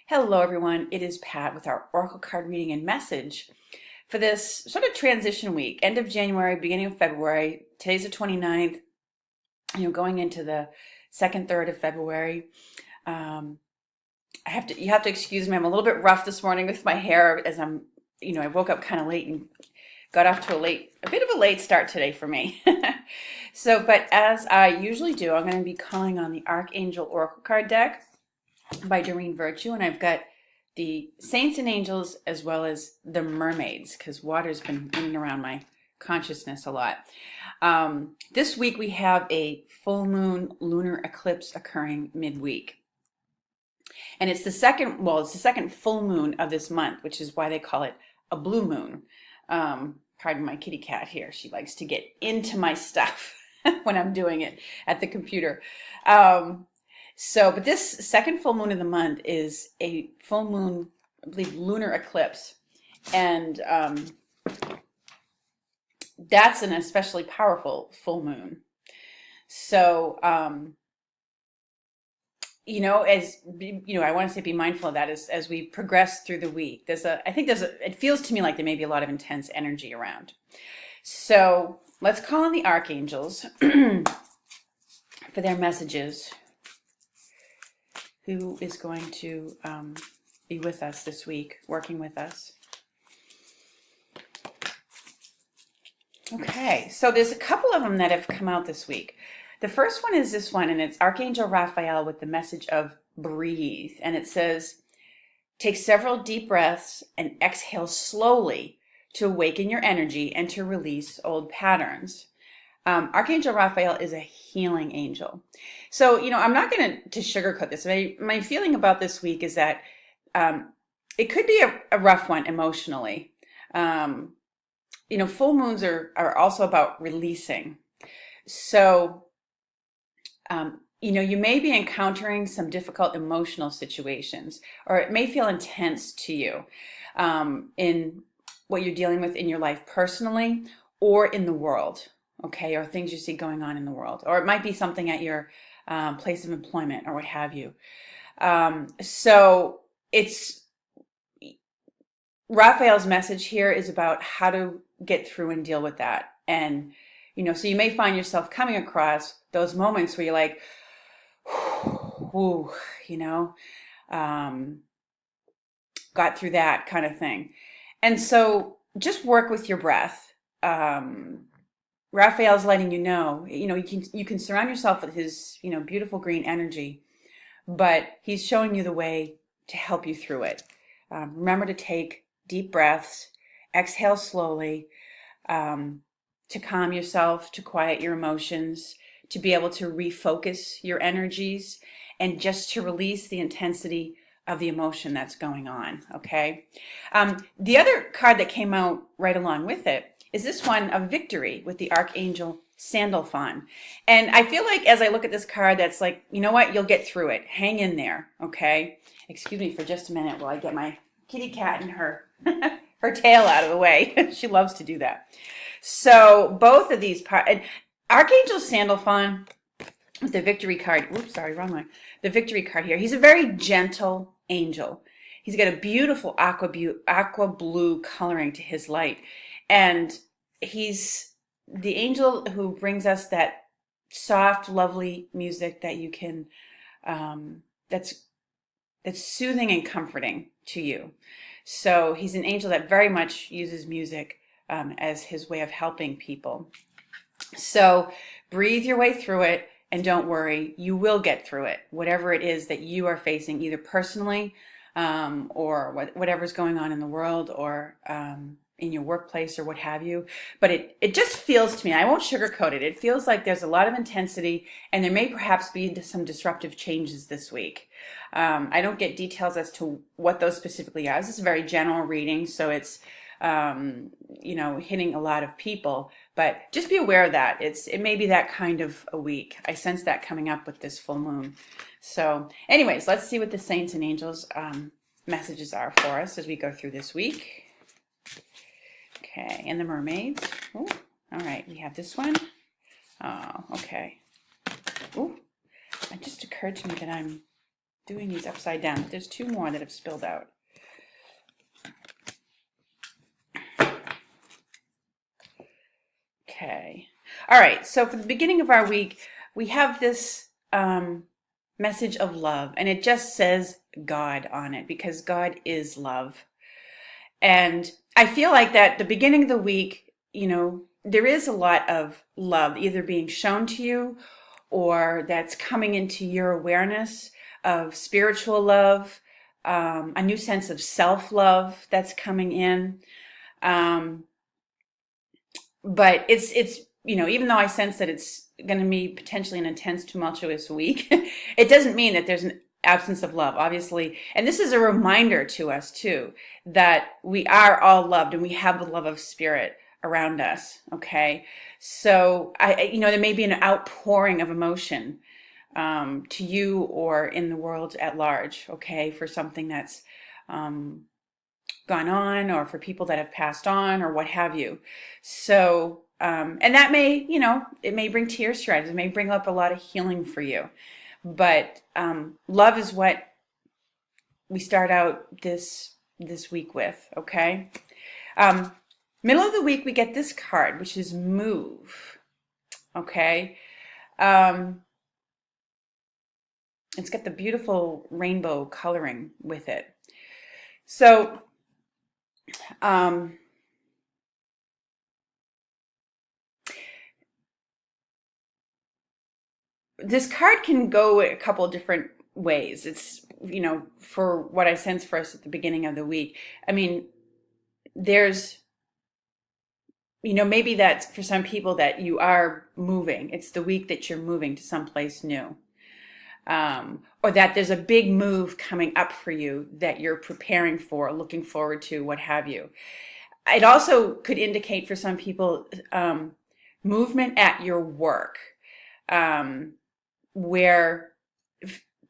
Hello everyone, it is Pat with our Oracle card reading and message for this sort of transition week, end of January, beginning of February. Today's the 29th, going into the second third of February. You have to excuse me, I'm a little bit rough this morning with my hair as I woke up kind of late and got off to a bit of a late start today for me. But as I usually do, I'm going to be calling on the Archangel Oracle card deck by Doreen Virtue, and I've got the Saints and Angels as well as the Mermaids, because water's been in and around my consciousness a lot. This week we have a full moon lunar eclipse occurring midweek. And it's the second full moon of this month, which is why they call it a blue moon. Pardon my kitty cat here. She likes to get into my stuff when I'm doing it at the computer. But this second full moon of the month is a full moon, I believe, lunar eclipse. And that's an especially powerful full moon. So, I want to say be mindful of that as we progress through the week. It feels to me like there may be a lot of intense energy around. So let's call on the archangels for their messages. Who is going to be with us this week, working with us. Okay, so there's a couple of them that have come out this week. The first one is this one, and it's Archangel Raphael with the message of breathe. And it says, take several deep breaths and exhale slowly to awaken your energy and to release old patterns. Archangel Raphael is a healing angel. So, I'm not going to sugarcoat this. My feeling about this week is that it could be a rough one emotionally. Full moons are also about releasing. So, you may be encountering some difficult emotional situations, or it may feel intense to you in what you're dealing with in your life personally or in the world. Okay, or things you see going on in the world, or it might be something at your place of employment or what have you. So it's Raphael's message here is about how to get through and deal with that. And, so you may find yourself coming across those moments where you're like, whew, got through that kind of thing. And so just work with your breath. Raphael's letting you know, you can surround yourself with his, beautiful green energy, but he's showing you the way to help you through it. Remember to take deep breaths, exhale slowly, to calm yourself, to quiet your emotions, to be able to refocus your energies, and just to release the intensity of the emotion that's going on, okay? The other card that came out right along with it is this one of victory with the Archangel Sandalphon. And I feel like as I look at this card, that's like, you know what? You'll get through it. Hang in there, okay? Excuse me for just a minute while I get my kitty cat and her her tail out of the way. She loves to do that. So both of these Archangel Sandalphon with the victory card. Oops, sorry, wrong one. The victory card here. He's a very gentle angel. He's got a beautiful aqua blue coloring to his light. And he's the angel who brings us that soft, lovely music that you can, that's soothing and comforting to you. So he's an angel that very much uses music as his way of helping people. So breathe your way through it and don't worry, you will get through it. Whatever it is that you are facing, either personally or whatever's going on in the world or in your workplace or what have you. But it just feels to me, I won't sugarcoat it, it feels like there's a lot of intensity and there may perhaps be some disruptive changes this week. I don't get details as to what those specifically are. This is a very general reading, so it's hitting a lot of people, but just be aware of that. It may be that kind of a week. I sense that coming up with this full moon. So anyways, let's see what the Saints and Angels messages are for us as we go through this week. Okay, and the Mermaids. Ooh, all right, we have this one. Oh, okay. Ooh, it just occurred to me that I'm doing these upside down. There's two more that have spilled out. Okay. All right. So for the beginning of our week, we have this message of love, and it just says God on it because God is love. And I feel like that the beginning of the week, there is a lot of love either being shown to you or that's coming into your awareness of spiritual love, a new sense of self-love that's coming in. But it's even though I sense that it's going to be potentially an intense, tumultuous week, it doesn't mean that there's an absence of love, obviously. And this is a reminder to us too that we are all loved and we have the love of spirit around us. Okay, so there may be an outpouring of emotion to you or in the world at large. Okay, for something that's gone on or for people that have passed on or what have you. So, and that may, it may bring tears to your eyes. It may bring up a lot of healing for you. But love is what we start out this week with, okay? Middle of the week, we get this card, which is move, okay? It's got the beautiful rainbow coloring with it. So, this card can go a couple different ways. It's, for what I sense for us at the beginning of the week. I mean, there's, maybe that's for some people that you are moving. It's the week that you're moving to someplace new. Or that there's a big move coming up for you that you're preparing for, looking forward to, what have you. It also could indicate for some people movement at your work, where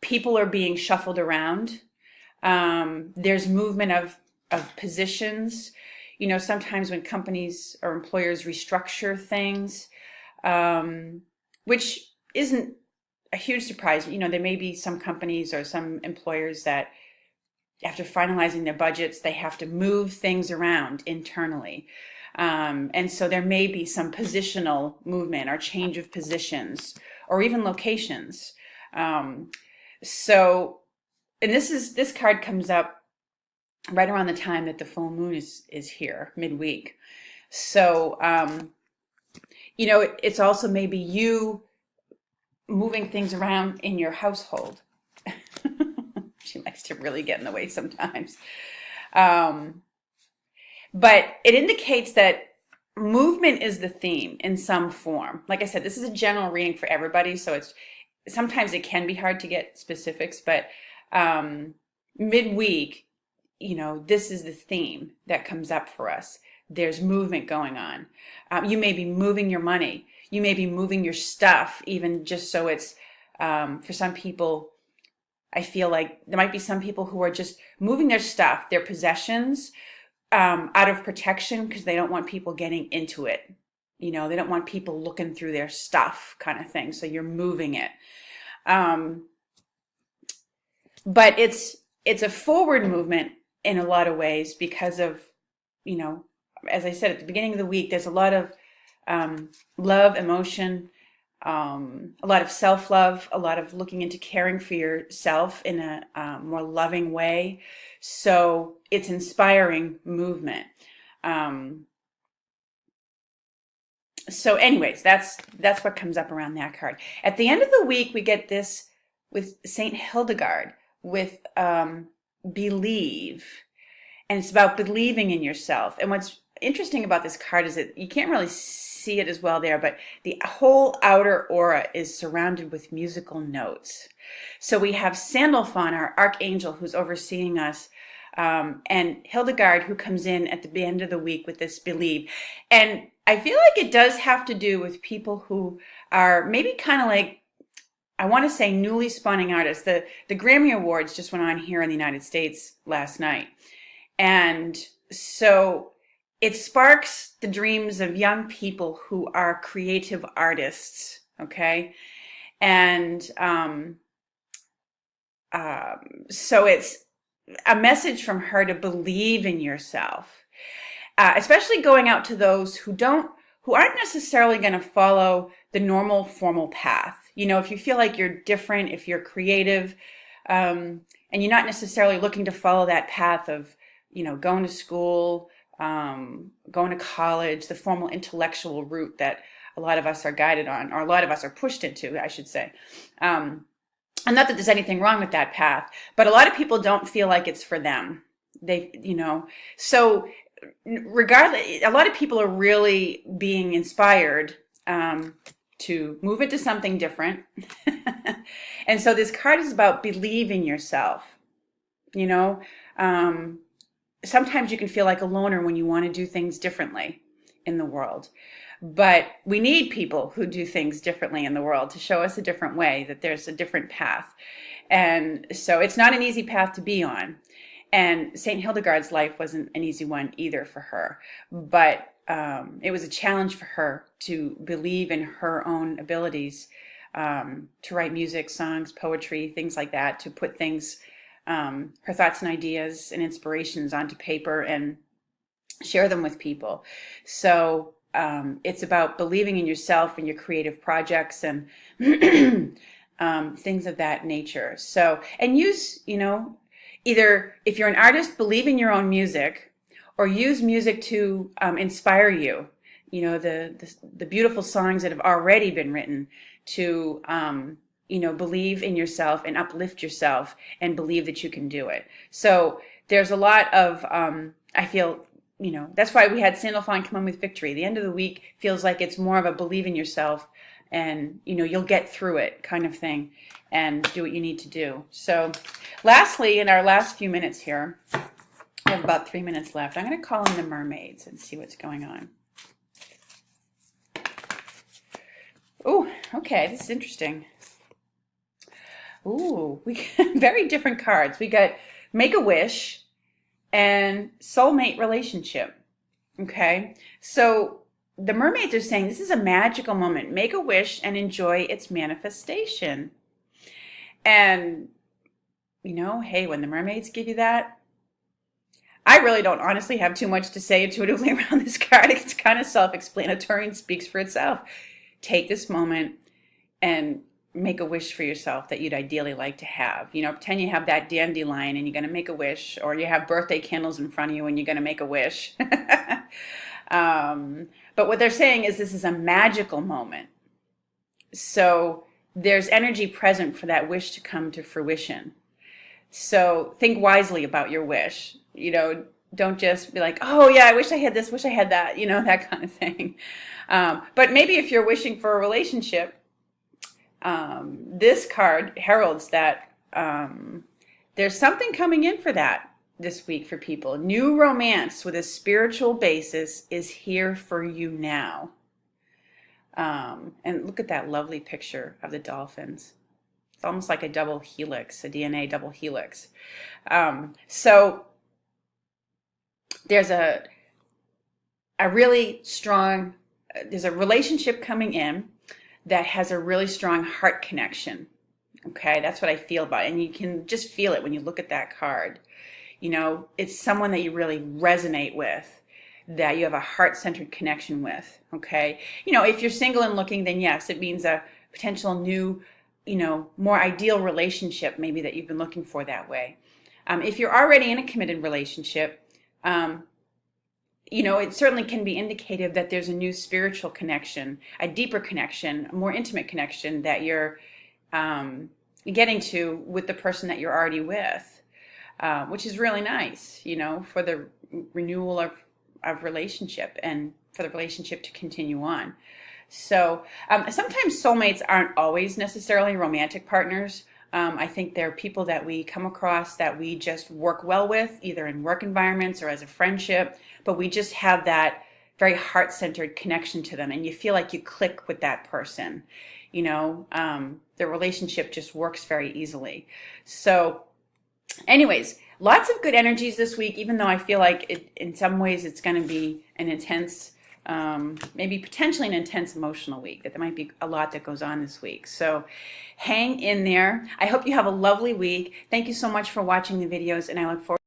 people are being shuffled around. There's movement of positions. Sometimes when companies or employers restructure things, which isn't a huge surprise. There may be some companies or some employers that after finalizing their budgets, they have to move things around internally. And so there may be some positional movement or change of positions or even locations. And this card comes up right around the time that the full moon is here, midweek. So, it's also maybe you moving things around in your household. She likes to really get in the way sometimes. But it indicates that movement is the theme in some form. Like I said, this is a general reading for everybody, so sometimes it can be hard to get specifics, but midweek, this is the theme that comes up for us. There's movement going on. You may be moving your money. You may be moving your stuff, even just so it's, for some people, I feel like there might be some people who are just moving their stuff, their possessions, out of protection because they don't want people getting into it. They don't want people looking through their stuff kind of thing. So you're moving it. But it's a forward movement in a lot of ways because of, as I said at the beginning of the week, there's a lot of love, emotion, a lot of self-love, a lot of looking into caring for yourself in a more loving way. So it's inspiring movement. So anyways, that's what comes up around that card. At the end of the week, we get this with Saint Hildegard with believe. And it's about believing in yourself. And what's interesting about this card is that you can't really see it as well there, but the whole outer aura is surrounded with musical notes. So we have Sandalphon, our archangel, who's overseeing us, and Hildegard, who comes in at the end of the week with this believe. And I feel like it does have to do with people who are maybe kind of like, I want to say newly spawning artists. The Grammy Awards just went on here in the United States last night. And so it sparks the dreams of young people who are creative artists, okay? And So it's a message from her to believe in yourself, especially going out to those who aren't necessarily going to follow the normal formal path. If you feel like you're different, if you're creative, and you're not necessarily looking to follow that path of, going to school, going to college, the formal intellectual route that a lot of us are guided on, or a lot of us are pushed into, I should say. And not that there's anything wrong with that path, but a lot of people don't feel like it's for them. So regardless, a lot of people are really being inspired to move into something different. And so this card is about believe in yourself. Sometimes you can feel like a loner when you want to do things differently in the world. But we need people who do things differently in the world to show us a different way, that there's a different path. And so it's not an easy path to be on. And St. Hildegard's life wasn't an easy one either for her. But it was a challenge for her to believe in her own abilities, to write music, songs, poetry, things like that, to put things, her thoughts and ideas and inspirations onto paper and share them with people. So it's about believing in yourself and your creative projects and things of that nature. So, and use, either if you're an artist, believe in your own music, or use music to inspire you. The beautiful songs that have already been written to, believe in yourself and uplift yourself and believe that you can do it. So there's a lot of, I feel, that's why we had Sandalphon come on with Victory. The end of the week feels like it's more of a believe in yourself and, you'll get through it kind of thing and do what you need to do. So lastly, in our last few minutes here, I have about 3 minutes left. I'm going to call in the mermaids and see what's going on. Oh, okay, this is interesting. Ooh, we got very different cards. We got Make a Wish and Soulmate Relationship. Okay, so the mermaids are saying this is a magical moment. Make a wish and enjoy its manifestation. And, hey, when the mermaids give you that, I really don't honestly have too much to say intuitively around this card. It's kind of self-explanatory and speaks for itself. Take this moment and make a wish for yourself that you'd ideally like to have. Pretend you have that dandelion and you're going to make a wish, or you have birthday candles in front of you and you're going to make a wish. But what they're saying is this is a magical moment. So there's energy present for that wish to come to fruition. So think wisely about your wish. Don't just be like, oh yeah, I wish I had this, wish I had that, that kind of thing. But maybe if you're wishing for a relationship, this card heralds that there's something coming in for that this week for people. New romance with a spiritual basis is here for you now. And look at that lovely picture of the dolphins. It's almost like a double helix, a DNA double helix. So there's a really strong, there's a relationship coming in that has a really strong heart connection. Okay, that's what I feel about it. And you can just feel it when you look at that card. It's someone that you really resonate with, that you have a heart-centered connection with. Okay, if you're single and looking, then yes, it means a potential new, more ideal relationship maybe that you've been looking for that way. If you're already in a committed relationship, it certainly can be indicative that there's a new spiritual connection, a deeper connection, a more intimate connection that you're getting to with the person that you're already with, which is really nice, for the renewal of relationship and for the relationship to continue on. So sometimes soulmates aren't always necessarily romantic partners. I think they're people that we come across that we just work well with, either in work environments or as a friendship, but we just have that very heart-centered connection to them, and you feel like you click with that person. The relationship just works very easily. So anyways, lots of good energies this week, even though I feel like in some ways it's going to be an intense maybe potentially an intense emotional week, that there might be a lot that goes on this week. So hang in there. I hope you have a lovely week. Thank you so much for watching the videos, and I look forward